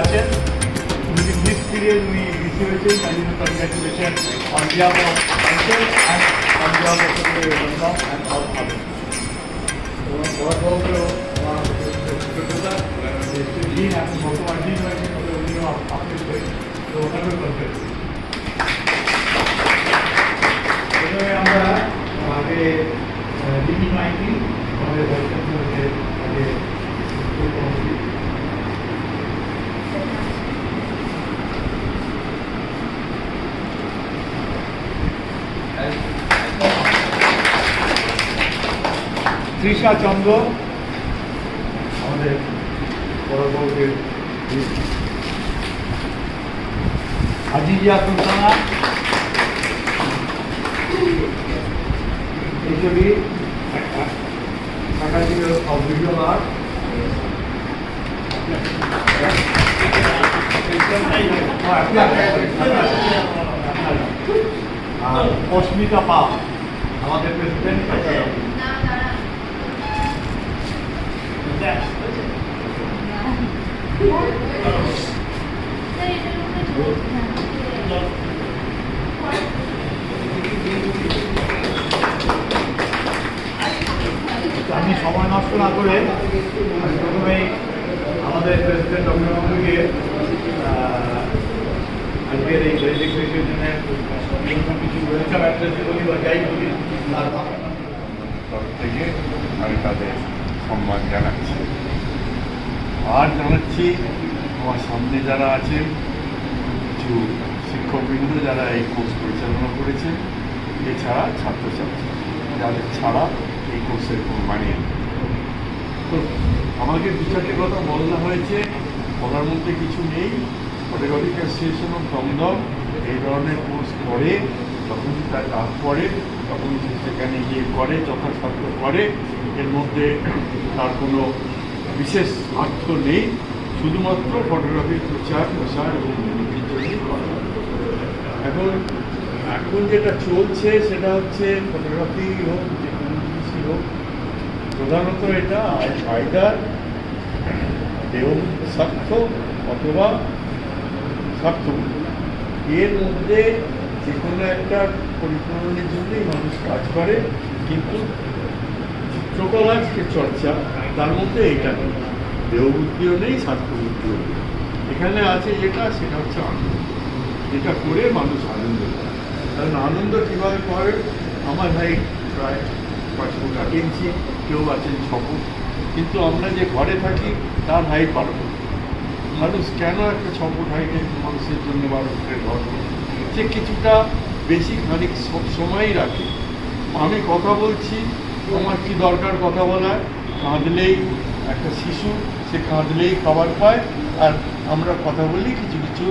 আছেন, উনি miss period উনি বিসি হয়েছেন, তাই জন্য congratulation on behalf of uncle and on behalf of Ramzan and all other. এবং দিন এখন বর্তমান দিন হয়েছে বলে উনিও আপনি তো ওখানেও করবেন। প্রথমে আমরা আগে লিখি মাইকি আমাদের আগে তৃষা চন্দ্র আমাদের বড়বাবুদের Azizia Sultana HOD faculty of visual art, Asmita Pal আমাদের প্রেসিডেন্ট। আমি সময় নষ্ট না করে আমি প্রথমেই আমাদের প্রেসিডেন্ট ডক্টর আজকের এই রেজিস্ট্রেশনের কিছু ওয়েলকাম অ্যাড্রেস বলি বা যাই বলি তার তরফ থেকে আমি তাদের সম্মান জানাচ্ছি। আর জানাচ্ছি আমার সামনে যারা আছেন কিছু শিক্ষকবৃন্দ যারা এই কোর্স পরিচালনা করেছে, এছাড়া ছাত্রছাত্রী যাদের ছাড়া এই কোর্সের কোনো মানে নেই। তো আমাকে দু চারটে কথা বলা হয়েছে, বলার মধ্যে কিছু নেই। ফটোগ্রাফিক অ্যাসোসিয়েশন অফ দমদম এই ধরনের কোর্স করে, যখন তার কাজ করে তখন সেখানে গিয়ে করে, যথাসাধ্য করে। এর মধ্যে তার কোনো বিশেষ স্বার্থ নেই, শুধুমাত্র ফটোগ্রাফির প্রচার প্রসার এবং উন্নতির জন্যই করা। এখন যেটা চলছে সেটা হচ্ছে ফটোগ্রাফি হোক, যে কোনো জিনিসই হোক, প্রধানত এটা আইদার দেহ স্বার্থ অথবা স্বার্থ। এর মধ্যে যে কোনো একটা পরিপূরণের জন্যই মানুষ কাজ করে, কিন্তু চিত্রকলার যে চর্চা তার মধ্যে এটা নেই, দেহবুদ্ধিও নেই, স্বার্থবুদ্ধিও নেই। এখানে আছে যেটা, সেটা হচ্ছে আনন্দ। যেটা করে মানুষ আনন্দ পায়। কারণ আনন্দ কীভাবে পাবে? আমার হাইট প্রায় 5 ফুট 8 ইঞ্চি, কেউ আছেন 6 ফুট, কিন্তু আমরা যে ঘরে থাকি তার হাইট 12 ফুট। মানুষ কেন একটা 6 ফুট হাইটের মানুষের জন্য 12 ফুটের ঘর সে কিছুটা বেশি খানিক সময়ই রাখে। আমি কথা বলছি, আমার কি দরকার কথা বলার? কাঁদলেই একটা শিশু, সে কাঁদলেই খাবার পায়, আর আমরা কথা বলি কিছু কিছু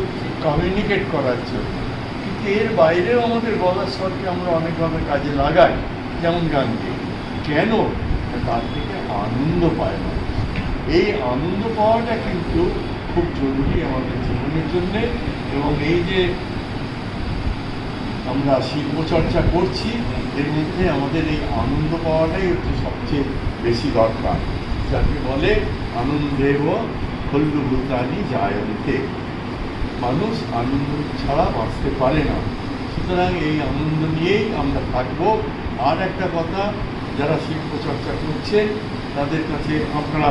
কমিউনিকেট করার জন্য। কিন্তু এর বাইরেও আমাদের গলার স্বরকে আমরা অনেকভাবে কাজে লাগাই, যেমন গান দিয়ে। কেন? তার থেকে আনন্দ পায় না। এই আনন্দ পাওয়াটা কিন্তু খুব জরুরি আমাদের জীবনের জন্যে। এবং এই যে আমরা শিল্পচর্চা করছি, এর মধ্যে আমাদের এই আনন্দ পাওয়াটাই হচ্ছে সবচেয়ে বেশি দরকার, যাকে বলে আনন্দেব খল্লুভূতানি জায়ন্তে। মানুষ আনন্দ ছাড়া বাঁচতে পারে না। সুতরাং এই আনন্দ নিয়েই আমরা থাকবো। আর একটা কথা, যারা শিল্পচর্চা করছেন তাদের কাছে আমরা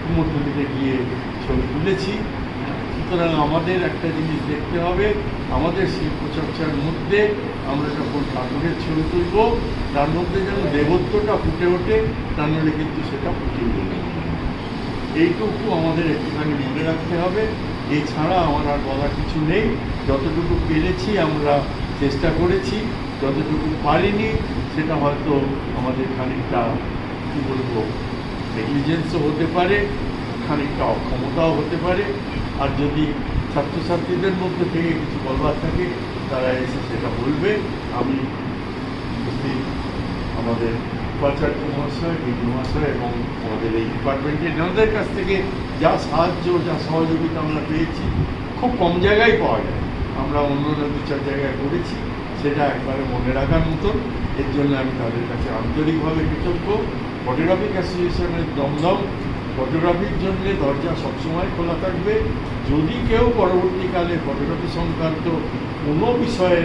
কুমোরটুলিতে গিয়ে ছবি তুলেছি। সুতরাং আমাদের একটা জিনিস দেখতে হবে, আমাদের শিল্পচর্চার মধ্যে আমরা যখন ঠাকুরের ছবি তুলব তার মধ্যে যেন দেবত্বটা ফুটে ওঠে, তা নাহলে কিন্তু সেটা ফুটিয়ে নেবে। এইটুকু আমাদের একটুখানি মনে রাখতে হবে। এছাড়া আমার আর বলার কিছু নেই। যতটুকু পেরেছি আমরা চেষ্টা করেছি, যতটুকু পারিনি সেটা হয়তো আমাদের খানিকটা কী বলবো নেগলিজেন্সও হতে পারে, খানিকটা অক্ষমতাও হতে পারে। আর যদি ছাত্রছাত্রীদের মধ্যে থেকে কিছু বলবার থাকে তারা এসে সেটা বলবে। আমি আমাদের উপাচার্য মহাশয়, ডিডি মহাশয় এবং আমাদের এই ডিপার্টমেন্টের ওনাদের কাছ থেকে যা সাহায্য, যা সহযোগিতা আমরা পেয়েছি, খুব কম জায়গায় পাওয়া যায়। আমরা অন্য 2-4 জায়গায় করেছি, সেটা একবারে মনে রাখার মতন। এর জন্য আমি তাদের কাছে আন্তরিকভাবে কৃতজ্ঞ। ফটোগ্রাফিক অ্যাসোসিয়েশনের দমদম ফটোগ্রাফির জন্য দরজা সবসময় খোলা থাকবে। যদি কেউ পরবর্তীকালে ফটোগ্রাফি সংক্রান্ত কোনো বিষয়ে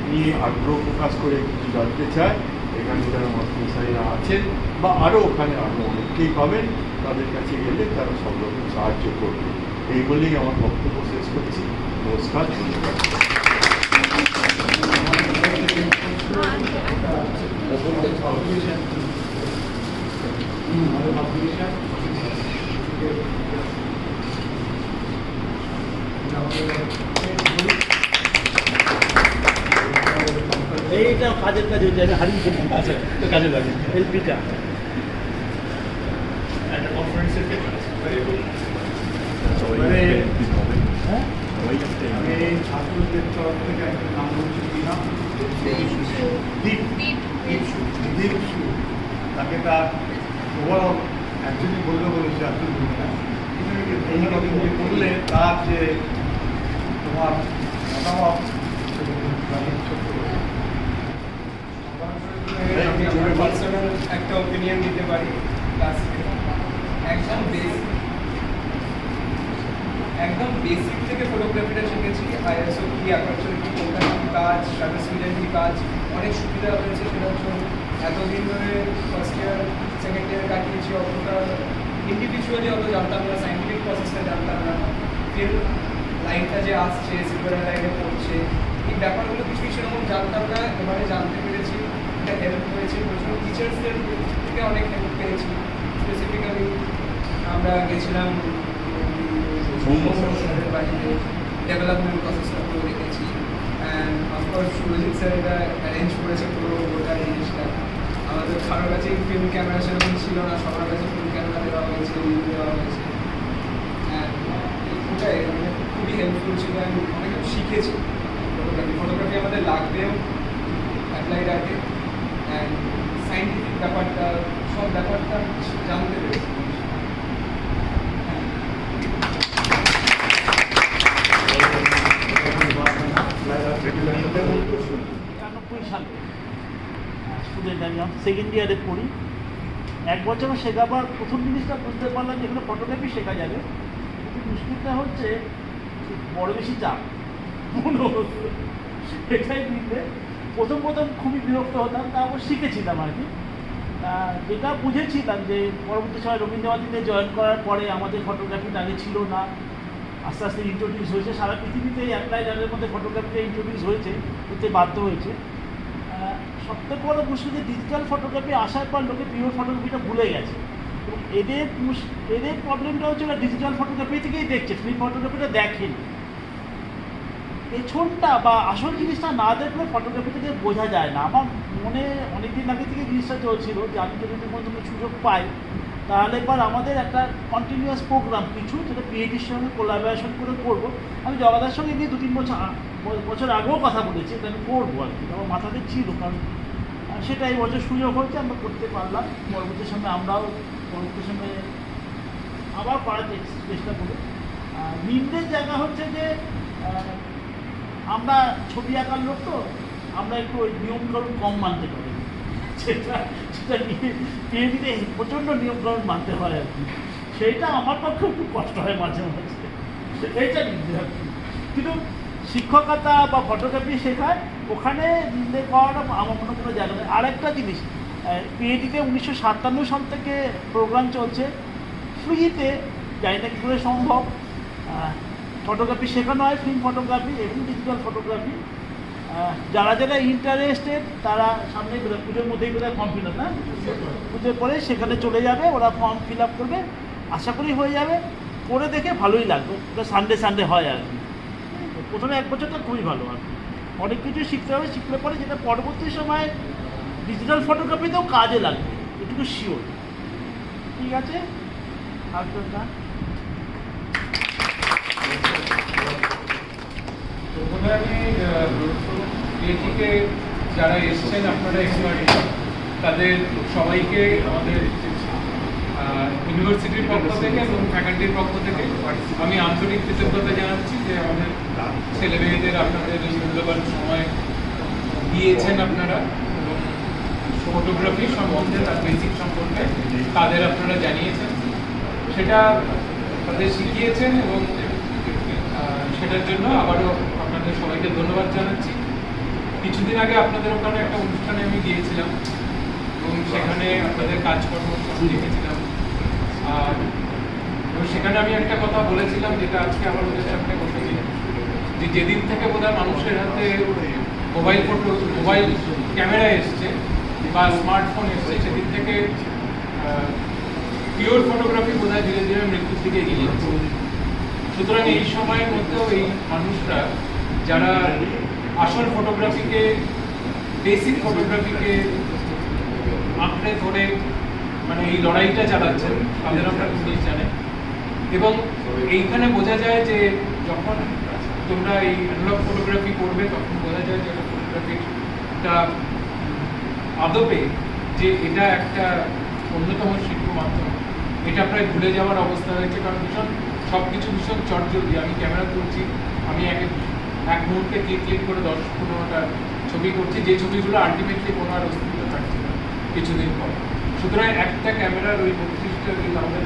নিয়ে আগ্রহ প্রকাশ করে কিছু জানতে চায়, এখানে যারা মাস্টার সাহেবরা আছেন বা আরও ওখানে আরও অনেককেই পাবেন, তাদের কাছে গেলে তারা সব রকম সাহায্য করবে। এই বলেই আমার বক্তব্য শেষ করছি। নমস্কার, ধন্যবাদ। এইটা কাজের কাজে হচ্ছে, আমি হারিয়ে ফেলি। আচ্ছা, তো কাজে লাগে এলপিটা একটা কনফারেন্সের ক্ষেত্রে হ্যাঁ আমি ছাত্রদের তরফ থেকে একটা নাম বলছি কিনা দীপশু, তাকে তার ওভারঅল অ্যাকচুয়ালি বলেছে আসলে বললে তার যে তোমার মতামত আমি আমার পার্সোনাল একটা ওপিনিয়ন দিতে পারি। একদম বেসিক থেকে ফটোগ্রাফিটা শিখেছি। আইএসও কি, অ্যাপারচার কি, কোনটা কি কাজ, শাটার স্পিডের কি কাজ, অনেক সুবিধা হয়েছে। সেটা হচ্ছে এতদিন ধরে ফার্স্ট ইয়ার সেকেন্ড ইয়ারে কাটিয়েছি, অতটা ইন্ডিভিজুয়ালি অত জানতাম না, সাইন্টিফিক প্রসেসটা জানতাম না, ফিল্ম লাইনটা যে আসছে, সিলভার লাইনে পড়ছে, এই ব্যাপারগুলো কিছুই সেরকম জানতাম না। এবারে জানতে পেরেছি, এটা হেল্প হয়েছে প্রচুর। টিচার্সদের থেকে অনেক হেল্প পেয়েছি। স্পেসিফিক্যালি আমরা গেছিলাম স্যারের বাড়িতে, ডেভেলপমেন্ট প্রসেসটা পুরো দেখেছি। অ্যান্ড অফকোর্স সুরজিৎ স্যার এটা অ্যারেঞ্জ করেছে পুরো গোটা জিনিসটা। আমাদের কারোর কাছে ফিল্ম ক্যামেরা সেরকম ছিল না, সবার কাছে ফিল্ম ক্যামেরা দেওয়া হয়েছে, রিভিউ দেওয়া হয়েছে। অ্যান্ড ওটাই মানে খুবই হেল্পফুল ছিল। আমি অনেক কিছু শিখেছি। ফটোগ্রাফি আমাদের লাগবেও অ্যাপ্লাইড আর্টে। অ্যান্ড সাইন্টিফিক ব্যাপারটা, সব ব্যাপারটা জানতে পেরেছি। সালে স্টুডেন্ট, আমি সেকেন্ড ইয়ারে পড়ি। এক বছরও শেখাবার প্রথম জিনিসটা বুঝতে পারলাম যেখানে ফটোগ্রাফি শেখা যাবে, কিন্তু মুশকিলটা হচ্ছে বড় বেশি চাপ মনে হচ্ছে। সেটাই মিললে প্রথম খুবই বিরক্ত হতাম, তারপর শিখেছিলাম আর কি। যেটা বুঝেছিলাম যে পরবর্তী সময় রবীন্দ্রভারতীতে জয়েন করার পরে আমাদের ফটোগ্রাফিটা আগে ছিল না, আস্তে আস্তে ইন্ট্রোডিউস হয়েছে। সারা পৃথিবীতে এই অ্যাপ্লাইড আর্টের মধ্যে ফটোগ্রাফিটা ইন্ট্রোডিউস হয়েছে, হতে বাধ্য হয়েছে। সবথেকে বড় মুশকিল যে ডিজিটাল ফটোগ্রাফি আসার পর লোকে পিওর ফটোগ্রাফিটা ভুলে গেছে। এবং এদের প্রবলেমটা হচ্ছে ওরা ডিজিটাল ফটোগ্রাফি থেকেই দেখছে, ফিল্ম ফটোগ্রাফিটা দেখেনি। পেছনটা বা আসল জিনিসটা না দেখলে ফটোগ্রাফি থেকে বোঝা যায় না। আমার মনে অনেকদিন আগে থেকে জিনিসটা চলছিল যে আমি যদি কোনো সুযোগ পাই তাহলে এবার আমাদের একটা কন্টিনিউয়াস প্রোগ্রাম কিছু, যেটা পিএইচডির সঙ্গে কোলাবোরেশন করে করবো। আমি জগদার সঙ্গে নিয়ে 2-3 বছর আগেও কথা বলেছি, এটা আমি করবো আর কি। আমার মাথাতে ছিল, কারণ সেটা এই বছর সুযোগ হচ্ছে, আমরা করতে পারলাম। পরবর্তী সময় আমরাও পরবর্তী সময়ে আবার করার চেষ্টা করি। নিম্নের জায়গা হচ্ছে যে আমরা ছবি আঁকার লোক, তো আমরা একটু ওই নিয়মকানুন কম মানতে পারি। সেটা পিএইচডিতে প্রচণ্ড নিয়মকানুন মানতে হয় আর কি। সেইটা আমার পক্ষে একটু কষ্ট হয় মাঝে মাঝে, এইটা নিতে আর কি। কিন্তু শিক্ষকতা বা ফটোগ্রাফি শেখায়, ওখানে নির্ণয় করাটা আমার মনে কোনো জায়গা নেই। আরেকটা জিনিস, পিএইচডিতে 1957 সাল থেকে প্রোগ্রাম চলছে ফ্রিতে, জানি না কী করে সম্ভব। ফটোগ্রাফি শেখানো হয়, ফিল্ম ফটোগ্রাফি এবং ডিজিটাল ফটোগ্রাফি। যারা যারা ইন্টারেস্টেড তারা সামনে পুজোর মধ্যেই বোধহয় ফর্ম ফিল আপ, না পুজোর পরে সেখানে চলে যাবে, ওরা ফর্ম ফিল আপ করবে, আশা করি হয়ে যাবে। করে দেখে ভালোই লাগবে, ওটা সানডে হয় আর কি। প্রথমে 1 বছরটা খুবই ভালো আর কি, অনেক কিছু শিখতে হবে। শিখলে পরে যেটা পরবর্তী সময় ডিজিটাল ফটোগ্রাফিতেও কাজে লাগবে, এটুকু শিওর। ঠিক আছে, আর তো না প্রথমে আমি পিএইচডিতে যারা এসছেন, আপনারা এক্সপার্ট, তাদের সবাইকে আমাদের ইউনিভার্সিটির পক্ষ থেকে এবং ফ্যাকাল্টির পক্ষ থেকে আমি আন্তরিক কৃতজ্ঞতা জানাচ্ছি যে আমাদের ছেলে মেয়েদের আপনাদের এই মূল্যবান সময় দিয়েছেন আপনারা, এবং ফটোগ্রাফি সম্বন্ধে তার বেসিক সম্পর্কে তাদের আপনারা জানিয়েছেন। সেটা তাদের শিখিয়েছেন এবং সেটার জন্য আবারও আপনাদের সবাইকে ধন্যবাদ জানাচ্ছি। কিছুদিন আগে আপনাদের ওখানে একটা অনুষ্ঠানে আমি গিয়েছিলাম এবং সেখানে আপনাদের কাজকর্ম দেখেছিলাম। আর সেখানে আমি একটা কথা বলেছিলাম যেটা আজকে আমার ওদের সামনে বসেছি, যে যেদিন থেকে বোধহয় মানুষের হাতে মোবাইল ক্যামেরা এসছে বা স্মার্টফোন এসছে, সেদিন থেকে পিওর ফটোগ্রাফি বোধহয় ধীরে ধীরে মৃত্যুর দিকে এগিয়ে যাচ্ছে। সুতরাং এই সময়ের মধ্যেও এই মানুষরা যারা আসল ফটোগ্রাফিকে, বেসিক ফটোগ্রাফিকে আঁকড়ে ধরে মানে এই লড়াইটা চালাচ্ছেন, তাদের আমরা জিনিস জানে। এবং এইখানে বোঝা যায় যে যখন তোমরা এই অ্যানালগ ফটোগ্রাফি করবে তখন বোঝা যায় যে ফটোগ্রাফিটা আদপে যে এটা একটা অন্যতম শিল্প মাধ্যম, এটা প্রায় ভুলে যাওয়ার অবস্থা হয়েছে। কারণ সব কিছু ভীষণ চটজলদি, আমি ক্যামেরা তুলছি, আমি এক মুহূর্তে ক্লিক করে 10-15টা ছবি করছি, যে ছবিগুলো আলটিমেটলি কোনো আর অস্তিত্ব থাকছে না কিছুদিন পর। সুতরাং একটা ক্যামেরার ওই 32টা আমাদের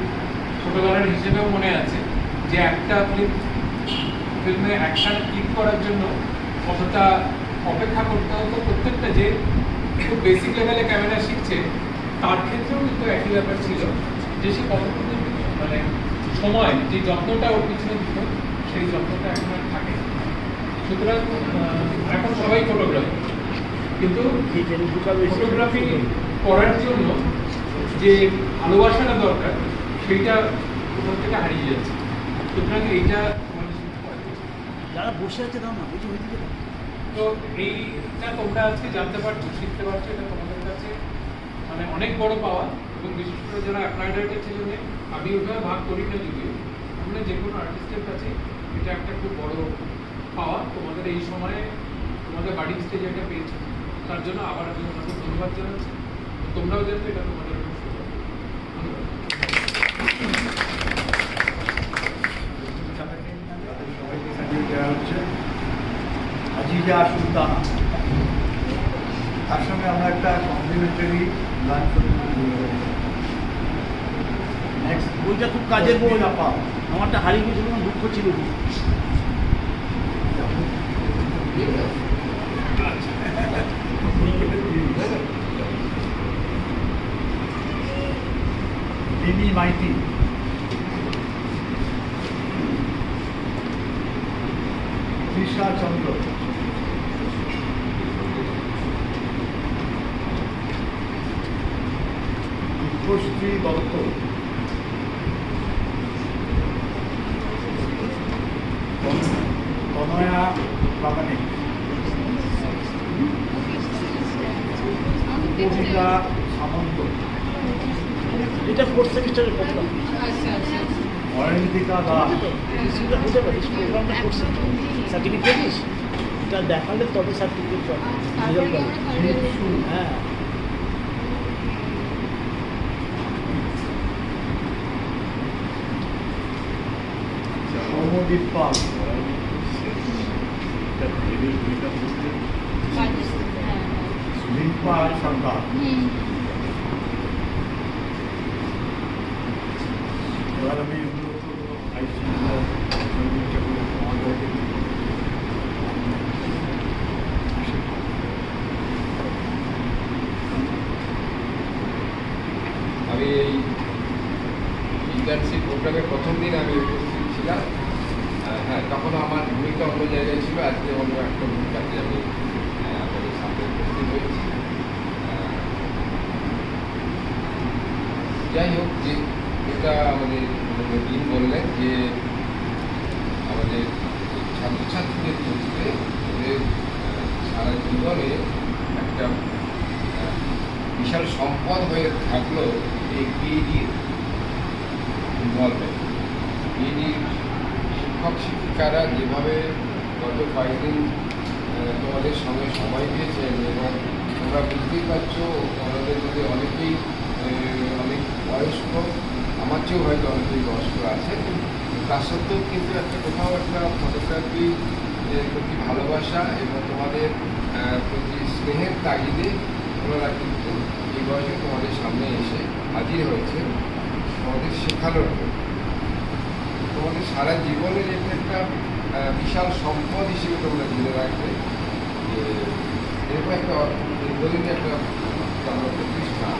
ছোটোবেলার হিসেবেও মনে আছে যে একটা ফিল্মে একটা ক্লিক করার জন্য কতটা অপেক্ষা করতে হতো। প্রত্যেকটা যে খুব বেসিক লেভেলে ক্যামেরা শিখছে তার ক্ষেত্রেও কিন্তু একই ব্যাপার ছিল যে সে কতটুকু মানে সময় যে যত্নটা ওর পিছনে দিত সেই যত্নটা এখন আর থাকে। সুতরাং এখন সবাই ফটোগ্রাফি, কিন্তু ফটোগ্রাফি করার জন্য যে ভালোবাসাটা দরকার সেইটা কোথাও থেকে হারিয়ে যাচ্ছে। সুতরাং এইটা যারা বসে আছে দাও না, বুঝে হয়ে দিকে তো এইটা তোমরা আজকে জানতে পারছো, শিখতে পারছো, এটা তোমাদের কাছে মানে অনেক বড় পাওয়া। এবং বিশেষ করে যারা অ্যাপ্লাইড আর্টের ছেলে, আমি ওইভাবে ভাগ করি না যদিও, আমরা যে কোনো আর্টিস্টের কাছে এটা একটা খুব বড় পাওয়া। তোমাদের এই সময়ে তোমাদের বাড়ির স্টেজে এটা পেয়েছো, তার জন্য আবার আমি তোমাদের ধন্যবাদ জানাচ্ছি। তোমরাও জানতো এটা তোমাদের ধন্যবাদ। দেওয়া হচ্ছে আজিজা সুলতানা, তার সঙ্গে আমরা একটা কমপ্লিমেন্টারি গান নেক্সট বইটা খুব কাজের বই। আপা আমারটা হারিয়ে গেছিল, দুঃখ ছিল খুব। লিনি মাইতি, তৃষা চন্দ্র, রূপশ্রী দত্ত, তনয়া প্রামাণিক, কবিতা সামন্ত, এটা 4th সেমিস্টারের প্রোগ্রাম। অরিন্দিকা দাস, হতে পারিস প্রোগ্রামটা করছে, সার্টিফিকেট পেয়েছিস, এটা দেখালে তবে সার্টিফিকেট পাবে। হ্যাঁ, সৌমদীপ পাল, লিম্পা সরকার। এবার আমি আমি এই ইন্টার্নশিপ প্রোগ্রামের প্রথম দিন আমি উপস্থিত ছিলাম। হ্যাঁ, তখন আমার ভূমিকা অন্য জায়গায় ছিল, আজকে অন্য একটা ভূমিকাতে আমি আপনাদের সামনে উপস্থিত হয়েছি। যাই হোক, যে এটা আমাদের দিন বললেন যে আমাদের ছাত্রছাত্রীদের ক্ষেত্রে ওদের সারা জীবনে একটা বিশাল সম্পদ হয়ে থাকলো এই পিএইচডির ইনভলভমেন্ট। পিএইচডির শিক্ষক শিক্ষিকারা যেভাবে গত কয়েকদিন তোমাদের সঙ্গে সময় দিয়েছেন এবং তোমরা বুঝতেই পারছো আমাদের মধ্যে অনেকেই অনেক বয়স্ক, আমার চেয়েও হয়তো অনেকেই বয়স্ক আছে, তার সত্ত্বেও কিন্তু একটা কোথাও একটা ফটোগ্রাফি প্রতি ভালোবাসা এবং তোমাদের প্রতি স্নেহের তাগিদে ওনারা কিন্তু এই বয়সে তোমাদের সামনে এসে হাজির হয়েছে আমাদের শেখানোর জন্য। তোমাদের সারা জীবনের এটা একটা বিশাল সম্পদ হিসেবে তোমরা জেনে রাখবে যে এরকম একটা দীর্ঘদিনের একটা আমরা প্রতিষ্ঠান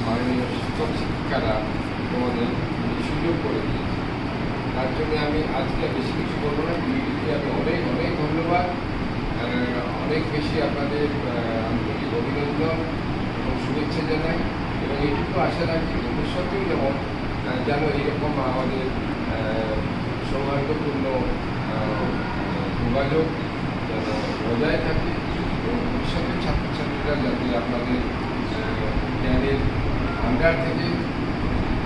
মাননীয় শিক্ষক শিক্ষিকারা তোমাদের সুযোগ করে দিয়েছে। তার জন্য আমি আজকে বেশি কিছু বলবো না, বিএডিকে আমি অনেক অনেক ধন্যবাদ, অনেক বেশি আপনাদের আন্তরিক অভিনন্দন এবং শুভেচ্ছা জানাই এবং এইটুকু আশা রাখি ভবিষ্যতেও যেমন যেন এইরকম আমাদের সৌহার্দ্যপূর্ণ যোগাযোগ যেন বজায় থাকে এবং ভবিষ্যতের ছাত্রছাত্রীরা যাতে আপনাদের জ্ঞানের ভাণ্ডার থেকে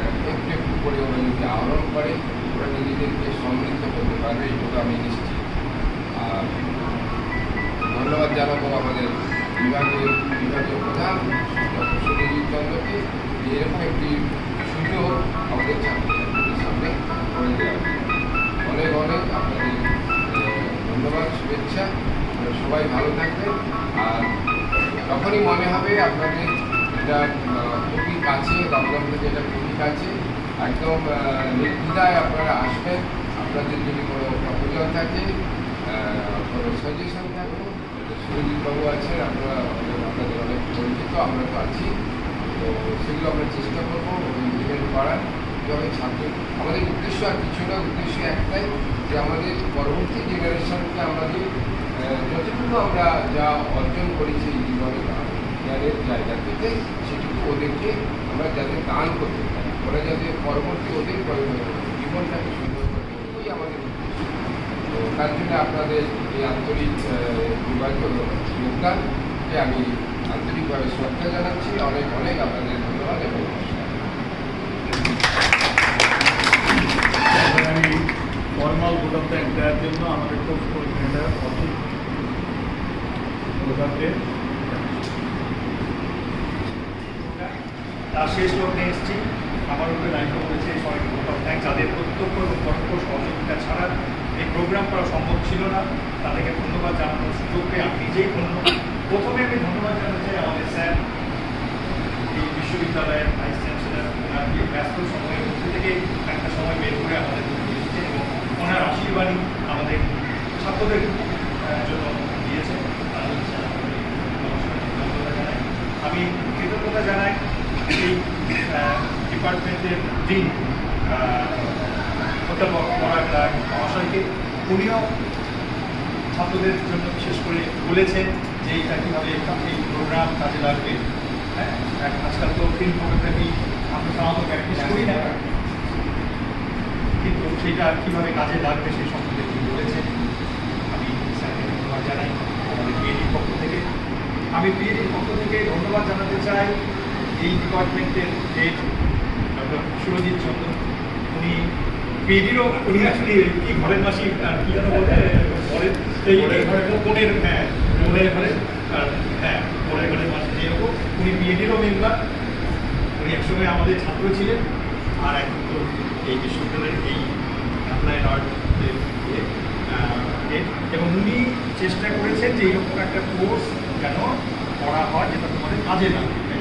একটু একটু করে ওরা যদি আহরণ করে ওরা নিজেদেরকে সমৃদ্ধ করতে পারবে, এইটুকু আমি নিশ্চিত। আর ধন্যবাদ জানাবো আমাদের বিভাগীয় প্রধান ডক্টর সুরজিৎ চন্দ্রকে এরকম একটি সুযোগ আমাদের ছাত্রছাত্রীদের সামনে করে দেওয়া। অনেক অনেক আপনাদের ধন্যবাদ, শুভেচ্ছা, সবাই ভালো থাকবেন। আর যখনই মনে হবে আপনাদের এটা খুবই কাছে, দমদম থেকে এটা খুবই কাছে, একদম নির্দ্বিধায় আপনারা আসবেন। আপনাদের যদি কোনো প্রয়োজন থাকে, কোনো সাজেশন থাকে, সুরজিৎবাবু আছেন, আপনারা আপনাদের অনেক পরিচিত, আমরা তো আছি, তো সেগুলো আমরা চেষ্টা করবো ইমপ্লিমেন্ট করার। যেভাবে ছাত্র আমাদের উদ্দেশ্য আর কিছু না, উদ্দেশ্য একটাই যে আমাদের পরবর্তী জেনারেশনকে আমাদের যতটুকু আমরা যা অর্জন করেছি এই জীবনে জ্ঞানের জায়গা থেকে সেটুকু ওদেরকে আমরা যাতে দান করতে পারি, ওরা যাতে পরবর্তী ওদের জীবনটাকে সুন্দর করতে, ওই আমাদের উদ্দেশ্য। তো তার জন্য আপনাদের এই আন্তরিক যোগদানকে আমি আন্তরিকভাবে শ্রদ্ধা জানাচ্ছি। অনেক অনেক আপনাদের ধন্যবাদ এবং নমস্কার। আমি ফর্মাল ভোটারটা দেওয়ার জন্য আমাদের কোর্স কোঅর্ডিনেটর অসিত প্রধানকে তার শেষ লগ্নে এসেছি। আমার উপরে দায়িত্ব করেছে সবাইকে ভোট অফ থ্যাঙ্কস, যাদের প্রত্যক্ষ এবং পরোক্ষ সহযোগিতা ছাড়া এই প্রোগ্রাম করা সম্ভব ছিল না, তাদেরকে ধন্যবাদ জানানোর সুযোগ পেয়ে আমি নিজেই প্রথমে আমি ধন্যবাদ জানাতে চাই আমাদের স্যার, এই বিশ্ববিদ্যালয়ের ভাইস চ্যান্সেলার, ওনার ব্যস্ত সময়ের মধ্যে থেকে একটা সময় বের করে আমাদের এসেছে এবং ওনার আশীর্বাদই আমাদের ছাত্রদের জন্য দিয়েছে। আমি কৃতজ্ঞতা জানাই এই ডিপার্টমেন্টের ডিন অধ্যাপক পরাগ রায় মহাশয়কে। উনিও ছাত্রদের জন্য বিশেষ করে বলেছেন যে এইটা কীভাবে এই প্রোগ্রাম কাজে লাগবে। হ্যাঁ, আজকাল তো ফিল্ম ফটোগ্রাফি আমরা সাধারণত প্র্যাকটিস করি না, কিন্তু সেটা কীভাবে কাজে লাগবে সেই সম্বন্ধে তিনি বলেছেন। আমি স্যারকে ধন্যবাদ জানাই আমাদের বিএডির পক্ষ থেকে। আমি বিএডির পক্ষ থেকে ধন্যবাদ জানাতে চাই এই ডিপার্টমেন্টের হেড ডক্টর সুরজিৎ চন্দ্র। উনি বিএডিরও উনি অ্যাকচুয়ালি কি ঘরের মাসি কী যেন বলে বোনের, হ্যাঁ বোনের ঘরে, হ্যাঁ বোনের ঘরের মাসি যেরকম, উনি বিএডিরও মেম্বার। উনি একসময় আমাদের ছাত্র ছিলেন আর এখন তো এই বিশ্ববিদ্যালয়ের এই অ্যাপ্লাইড আর্টের এবং উনি চেষ্টা করেছেন যে এইরকম একটা কোর্স যেন করা হয় যেটা তোমাদের কাজে লাগবে।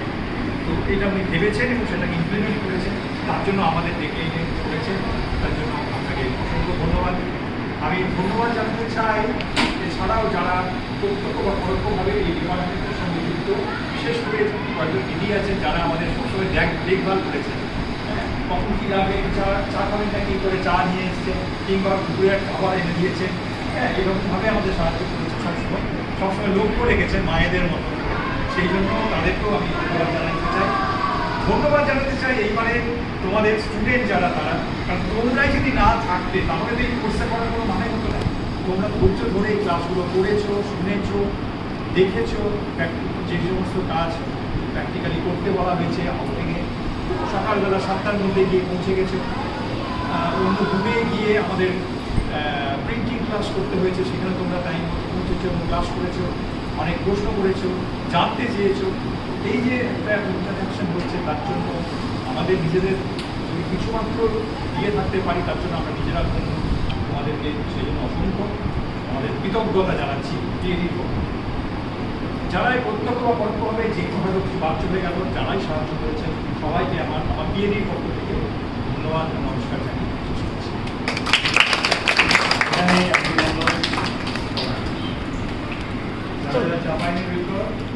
তো এটা উনি ভেবেছেন এবং সেটাকে ইমপ্লিমেন্ট করেছেন, তার জন্য আমাদের ডেকে এনে করেছেন, তার জন্য আপনাকে অসংখ্য ধন্যবাদ। আমি ধন্যবাদ জানাতে চাই এছাড়াও যারা প্রত্যক্ষ বা পরোক্ষভাবে এই ডিপার্টমেন্টের সঙ্গে যুক্ত, বিশেষ করে কয়েকজন দিদি আছেন যারা আমাদের সবসময় দেখভাল করেছেন। কখন কী লাগবে, চা খাবেনটা কী করে চা নিয়ে এসছেন, কিংবা দুপুরের খাবার এনে দিয়েছেন। হ্যাঁ, এরকমভাবে আমাদের সাহায্য করেছে সবসময় লক্ষ্য রেখেছেন মায়েদের মতো। সেই জন্য তাদেরকেও আমি ধন্যবাদ জানাতে চাই। ধন্যবাদ জানাতে চাই এইবারে তোমাদের স্টুডেন্ট যারা, তারা, কারণ তোমরাই যদি না থাকতে তাহলে তো এই কোর্সে করার কোনো মানে হতো না। তোমরা ধৈর্য ধরে এই ক্লাসগুলো করেছো, শুনেছো, দেখেছো, যে সমস্ত কাজ প্র্যাকটিক্যালি করতে বলা হয়েছে আউটিংয়ে, সকালবেলা 7টার মধ্যে গিয়ে পৌঁছে গেছো। অন্য দূরে গিয়ে আমাদের প্রিন্টিং ক্লাস করতে হয়েছে, সেখানে তোমরা টাইম মতো পৌঁছেছো এবং ক্লাস করেছো, অনেক প্রশ্ন করেছো, জানতে চেয়েছো। এই যে একটা ইন্টারঅ্যাকশন হচ্ছে, তার জন্য আমাদের নিজেদের যদি কিছুমাত্র দিয়ে থাকতে পারি তার জন্য আমরা নিজেরা আমাদেরকে সেই জন্য অসংখ্য আমাদের কৃতজ্ঞতা জানাচ্ছি। যারাই প্রত্যক্ষ বা পরোক্ষভাবে যে কোনোভাবে বাদ চলে গেল, যারাই সাহায্য করেছেন সবাইকে আমার বিএডির পক্ষ থেকে ধন্যবাদ, নমস্কার জানিয়ে। চাপাই নিয়ে বের করো